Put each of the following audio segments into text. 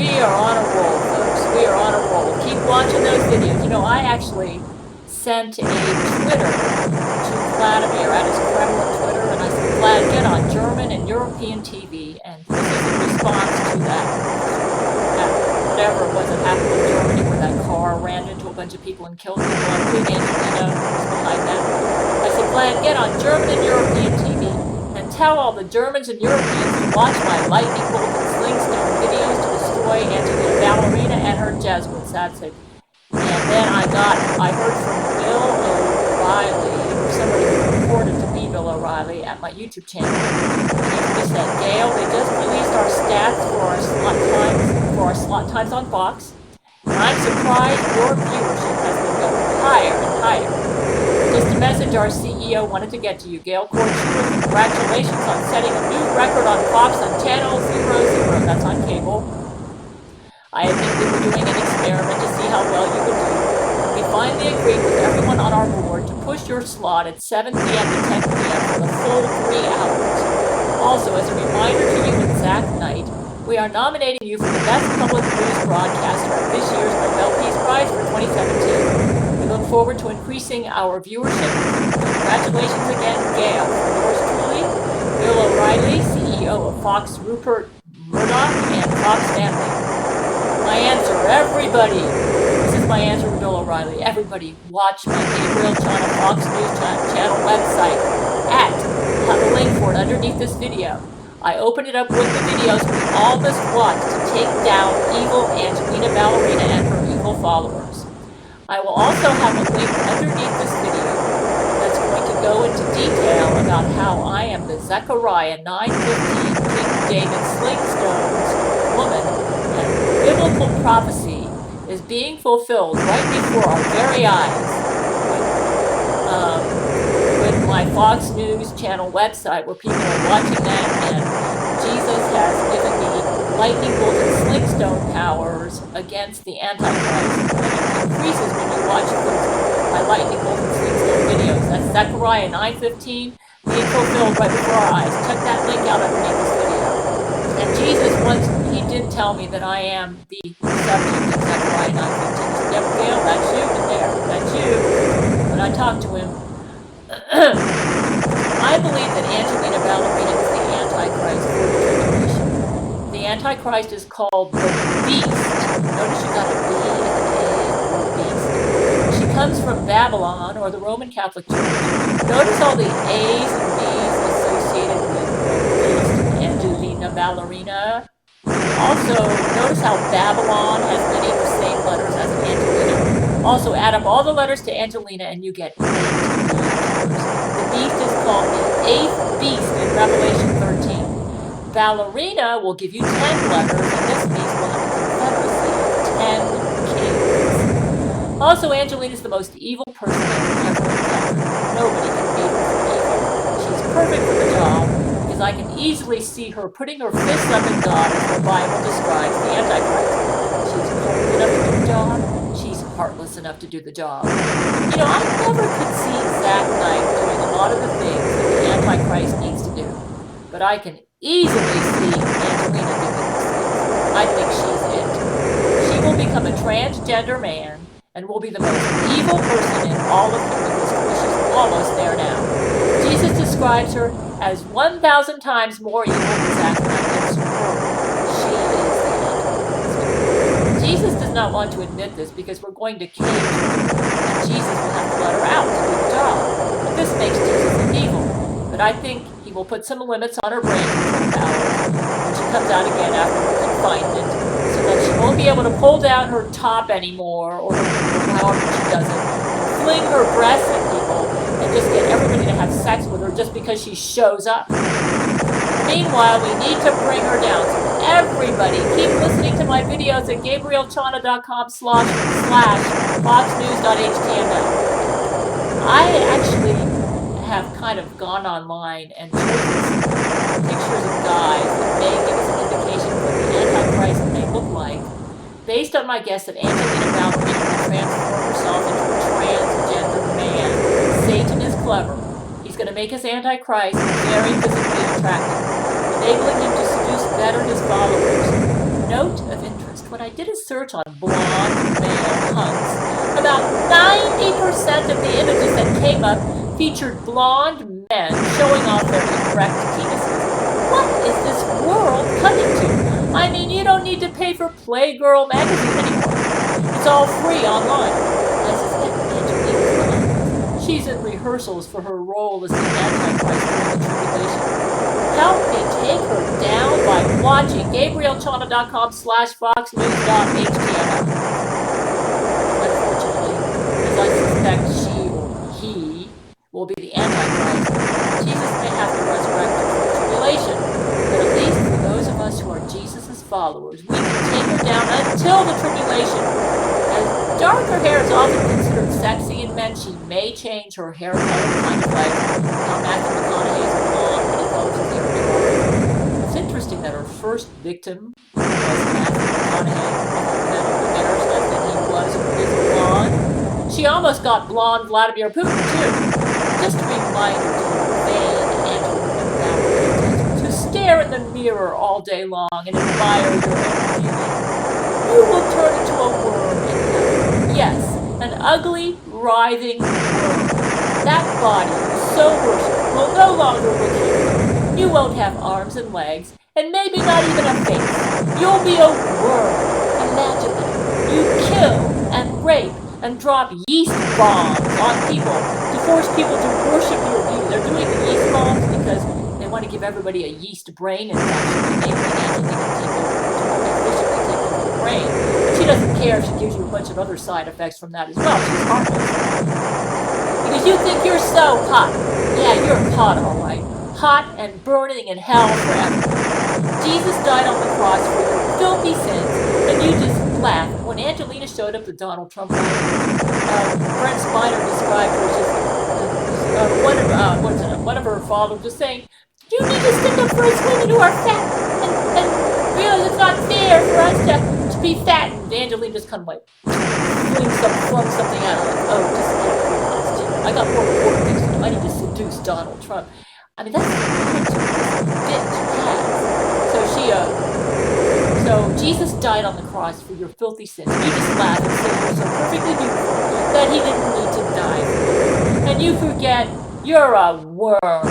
We are on a roll, folks. We are on a roll. Keep watching those videos. You know, I actually sent a Twitter to Vladimir at his Kremlin Twitter, and I said, Vlad, get on German and European TV. And this is in response to that whatever it was that happened in Germany where that car ran into a bunch of people and killed people. I believe Angelina was behind that. I said, Vlad, get on German and European TV and tell all the Germans and Europeans to watch my lightning bolt and sling stone videos to destroy Angelina Ballerina and her Jesuits. That's it. And then I heard from Bill O'Reilly, or somebody who reported to be Bill O'Reilly at my YouTube channel. And he said, Gail, they just released our stats for our slot times on Fox. And I'm surprised your viewership has been going higher and higher. Just a message our CEO wanted to get to you, Gail. Chord, Schuler, congratulations on setting a new record on Fox on channel 00. That's on cable. I admit we were doing an experiment to see how well you would do. We finally agreed with everyone on our board to push your slot at 7 p.m. to 10 p.m. for the full 3 hours. Also, as a reminder to you and Zach Knight, we are nominating you for the Best Public News Broadcaster at this year's Nobel Peace Prize for 2017. We look forward to increasing our viewership. Congratulations again, Gail. Yours truly, Bill O'Reilly, CEO of Fox, Rupert Murdoch, and Fox Family. My answer, everybody. This is my answer to Bill O'Reilly. Everybody, watch my Gabriel Chana Fox News channel website have a link for it underneath this video. I opened it up with the videos we all must watch to take down evil Angelina Ballerina and her evil followers. I will also have a link underneath this video that's going to go into detail about how I am the Zechariah 9:15 King David Slingstone's woman, and biblical prophecy is being fulfilled right before our very eyes with my Fox News channel website, where people are watching that, and Jesus has given me lightning bolt and slingstone powers against the Antichrist. And it increases when you watch my lightning bolt and slingstone videos. That's Zechariah 9:15 being fulfilled right before our eyes. Check that link out underneath this video. And Jesus, once he did tell me that I am the subject of Zechariah 9:15. He said, yep, Gail, that's you in there. That's you. When I talked to him, I believe that Angelina Ballerina is the Antichrist for the tribulation. The Antichrist is called the Beast. Notice you got a B and an A, Beast. She comes from Babylon, or the Roman Catholic Church. Notice all the A's and B's associated with the Beast, Angelina Ballerina. Also, notice how Babylon has many of the same letters as Angelina. Also, add up all the letters to Angelina and you get 8 letters. The beast is called the 8th beast in Revelation 13. Ballerina will give you 10 letters, and this beast will have a confederacy of 10 kings. Also, Angelina is the most evil person I've ever encountered. Nobody can beat her for evil. She's perfect for the job, because I can easily see her putting her fists up at God as the Bible describes the Antichrist. She's cold enough to do the job. She's heartless enough to do the job. You know, I never could see Zach Knight doing a lot of the things that the Antichrist needs to do. But I can easily see Angelina doing these things. I think she's it. She will become a transgender man and will be the most evil person in all of human history. She's almost there now. Jesus describes her as 1,000 times more evil than Zach Knight. It's her. She is the Antichrist. Jesus does not want to admit this because we're going to cage her, and Jesus will have to let her out to do the job. And this makes Jesus evil. But I think he will put some limits on her brain control powers when she comes out again after her confinement, so that she won't be able to pull down her top anymore, or however she does it, and fling her breasts at people and just get everybody to have sex with her just because she shows up. Meanwhile, we need to bring her down. So everybody, keep listening to my videos at gabrielchana.com/foxnews.html. I actually have kind of gone online and chosen pictures of guys that may give us an indication of what the Antichrist may look like, based on my guess that Angelina Ballerina will transform herself into a transgender man. Satan is clever. He's going to make his Antichrist very physically attractive, enabling him to seduce better his followers. Note of interest. search on blonde male hunks, about 90% of the images that came up featured blonde men showing off their erect penises. What is this world coming to? I mean, you don't need to pay for Playgirl magazine anymore. It's all free online. I suspect Angelina's behind this. She's in rehearsals for her role as the Antichrist during the tribulation. Help me take her down by watching gabrielchana.com/foxnews.html. Unfortunately, as I suspect she or he will be the Antichrist, Jesus may have to resurrect her for tribulation. But at least for those of us who are Jesus' followers, we can take her down until the tribulation. As darker hair is often considered sexy in men, she may change her hair color, kind of like how Matthew McConaughey's blonde, but he colors his hair dark. It's interesting that her first victim was Matthew McConaughey of all men on the marriage list, and he is blonde. She almost got blonde Vladimir Putin, too. Just a reminder to you, vain Angelina Ballerina, to stare in the mirror all day long and admire your own beauty. You will turn into a worm in heaven. Yes, an ugly, writhing worm. That body you so worship will no longer look human. You won't have arms and legs, and maybe not even a face. You'll be a worm. Imagine that. You kill and rape and drop yeast bombs on people to force people to worship your beauty. They're doing the yeast bombs because they want to give everybody a yeast brain infection, enabling Angelina to more efficiently take over the brain. But she doesn't care if she gives you a bunch of other side effects from that as well. She's heartless. Because you think you're so hot. Yeah, you're hot, all right. Hot and burning in hell forever. Jesus died on the cross for your filthy sins, and you just laughed. When Angelina showed up to Donald Trump, Brent Spiner described her as just one of her followers just saying, "You need to stick up for us women who are fat, and realize it's not fair for us to be fat." And Angelina just kind of like flung something out, like, "Oh, just get lost. I got more important things to do. I need to seduce Donald Trump." I mean, that's the attitude this bitch has. So Jesus died on the cross for your filthy sins. You just laugh and say you're so perfectly beautiful that he didn't need to die for you. And you forget you're a worm.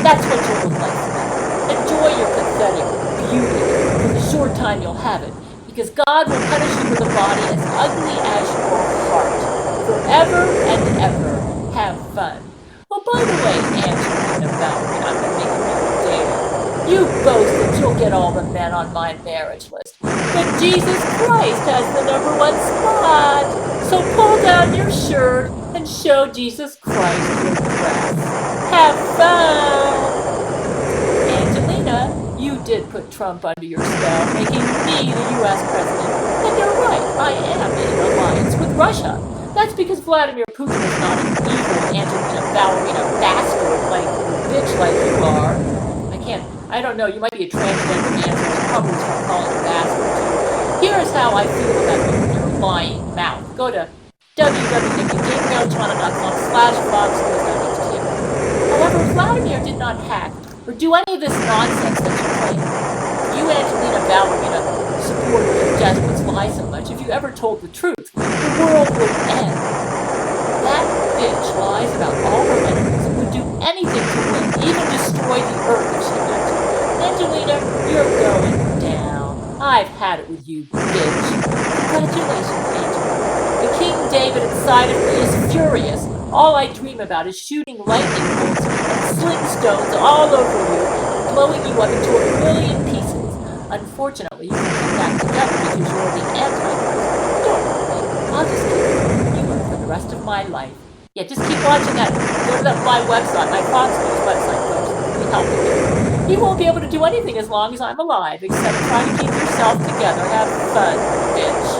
That's what you'll look like forever. Enjoy your pathetic beauty for the short time you'll have it, because God will punish you with a body as ugly as your heart. Forever and ever. Have fun. Oh, by the way, Angelina Ballerina, I'm going to make you dare. You boast that you'll get all the men on my marriage list. But Jesus Christ has the #1 spot. So pull down your shirt and show Jesus Christ your breasts. Have fun! Angelina, you did put Trump under your spell, making me the U.S. president. And you're right, I am in alliance with Russia. That's because Vladimir Putin is not an evil Angelina Ballerina bastard bitch like you are. I don't know, you might be a transgender man, so I should probably start calling you bastard too. Here's how I feel about you and your lying mouth. Go to www.gabrielchana.com/foxnews.html. However, Vladimir did not hack or do any of this nonsense that you claim. You Angelina Ballerina supporters of Jesuits lie so much. If you ever told the truth, the world would end. That bitch lies about all her enemies and would do anything to win, even destroy the earth if she had to. Angelina, you're going down. I've had it with you, bitch. Congratulations, Angelina. The King David inside of me is furious. All I dream about is shooting lightning bolts and sling stones all over you and blowing you up into a million pieces. Unfortunately, you can come back together because you're the Antichrist. Don't worry, I'll just keep beating you up for the rest of my life. Yeah, just keep watching that. Go to my website, my Fox News website, folks. It'll be helping you. You won't be able to do anything as long as I'm alive, except try to keep yourself together. Have fun, bitch.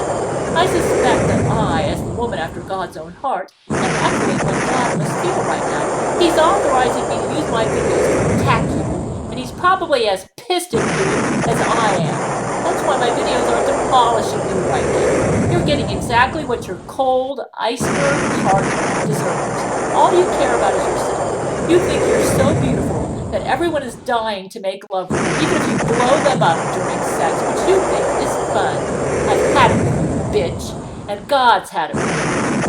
I suspect that I, as the woman after God's own heart, am echoing what God must feel right now. He's authorizing me to use my videos to attack you, and he's probably as pissed at you as I am. That's why my videos are demolishing you right now. You're getting exactly what your cold, iceberg heart deserves. All you care about is yourself. You think you're so beautiful that everyone is dying to make love with you, even if you blow them up during sex, which you think is fun. I've had it with you. bitch, and God's had it with you.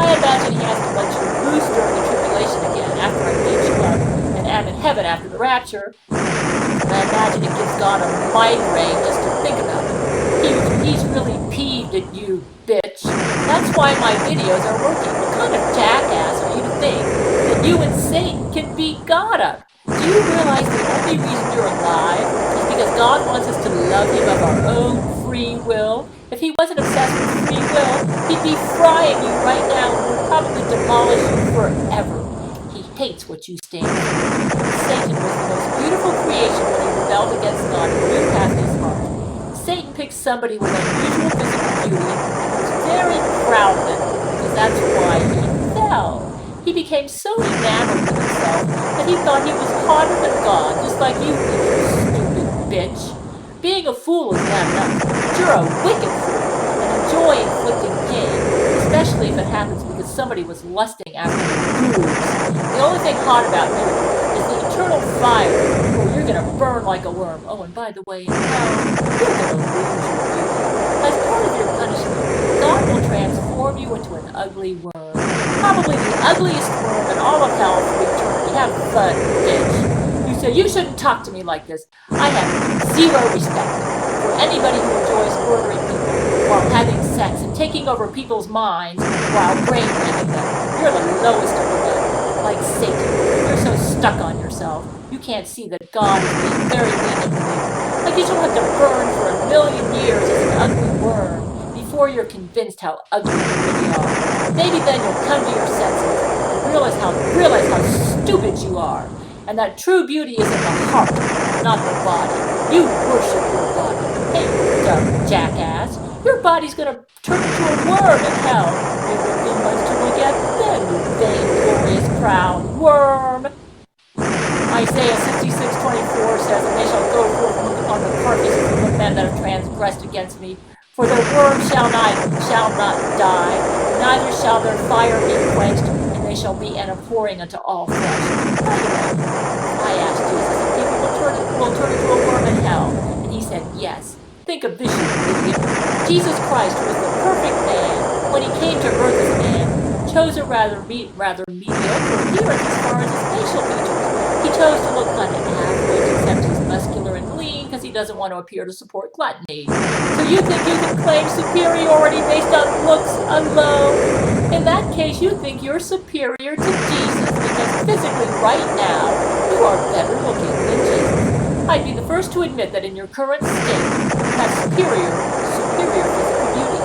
I imagine he has to let you loose during the tribulation again after I beat you up and am in heaven after the rapture. I imagine it gives God a migraine just to think about it. He's really peeved at you, bitch. That's why my videos are working. What kind of jackass are you to think that you and Satan can beat God up? Do you realize the only reason you're alive is because God wants us to love him of our own free will? If he wasn't obsessed with free will, he'd be frying you right now and would probably demolish you forever. He hates what you stand for. Satan was the most beautiful creation when he rebelled against God and knew past his heart. Satan picked somebody with unusual physical beauty and was very proud of it because that's why he fell. He became so enamored with himself that he thought he was hotter than God, just like you think, you stupid bitch. Being a fool is bad enough, but you're a wicked fool and enjoy inflicting pain, especially if it happens because somebody was lusting after your boobs. The only thing hot about you is the eternal fire where you're going to burn like a worm. Oh, and by the way, in hell, you're going to lose your beauty. As part of your punishment, God will transform you into an ugly worm. Probably the ugliest worm in all of hell for eternity. Have fun, bitch. You say, you shouldn't talk to me like this. I have zero respect for anybody who enjoys murdering people while having sex and taking over people's minds while brainwaving them. You're the lowest of the low. Like Satan, you're so stuck on yourself, you can't see that God is being very lenient with you. Like you shall have to burn for 1,000,000 years as an ugly worm before you're convinced how ugly you really are. Maybe then you'll come to your senses and realize how stupid you are, and that true beauty is in the heart, not the body. You worship your body. Hey, dumb jackass. Your body's gonna turn into a worm in hell. It won't be much to look at then, you vain-glorious, proud worm. Isaiah 66:24 says, and they shall go forth and look upon the carcasses of the men that have transgressed against me. For their worm shall not die, neither shall their fire be quenched, and they shall be an abhorring unto all flesh. By the way, I asked Jesus if people will turn into a worm in hell, and he said yes. Think of this, you idiot. Jesus Christ was the perfect man. When he came to earth as a man, chose a rather mediocre appearance as far as his facial features. He chose to look kind of average, except he's muscular and lean because he doesn't want to appear to support gluttony. So you think you can claim superiority based on looks alone? In that case, you think you're superior to Jesus because physically right now, you are better looking than Jesus. I'd be the first to admit that in your current state, you have superior physical beauty.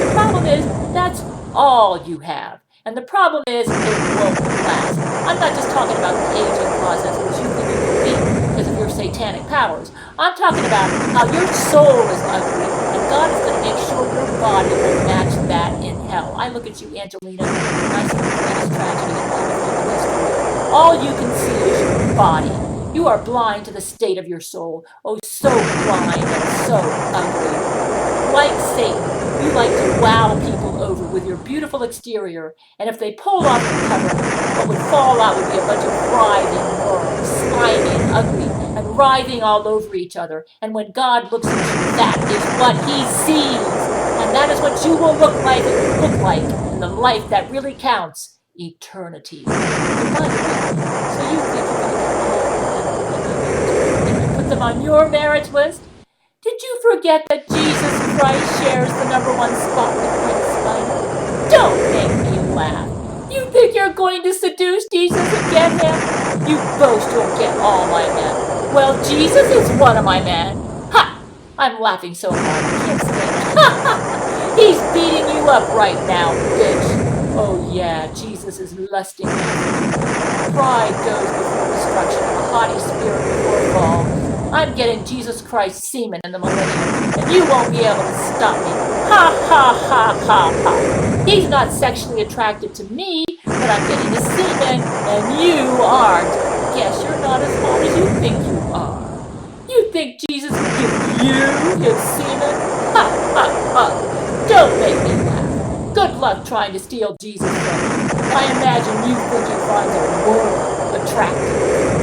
The problem is, that's all you have. And the problem is, it won't last. I'm not just talking about the aging process, which you think you can beat because of your satanic powers. I'm talking about how your soul is ugly, and God is going to make sure your body will match that in hell. I look at you, Angelina, and I see the greatest tragedy in all of human history. All you can see is your body. You are blind to the state of your soul. Oh, so blind and so ugly. Like Satan, you like to wow people over with your beautiful exterior, and if they pulled off the cover, what would fall out would be a bunch of writhing worms, slimy and ugly, and writhing all over each other. And when God looks at you, that is what he sees. And that is what you will look like in the life that really counts, eternity. And by the way, so you think you're going to get all put them on your marriage list? Did you forget that Jesus Christ shares the #1 spot with Prince Spider? Don't make me laugh. You think you're going to seduce Jesus and get him? You boast you'll get all my men. Well, Jesus is one of my men. Ha! I'm laughing so hard I can't stand it. Ha ha! He's beating you up right now, bitch. Oh yeah, Jesus is lusting after you. Pride goes before destruction and a haughty spirit before a fall. I'm getting Jesus Christ's semen in the millennium, and you won't be able to stop me. Ha ha ha ha ha. He's not sexually attracted to me, but I'm getting his semen, and you aren't. Guess you're not as hot as you think you are. You think Jesus would give you his semen? Ha ha ha. Don't make me laugh. Good luck trying to steal Jesus from me. I imagine you think he finds a worm attractive.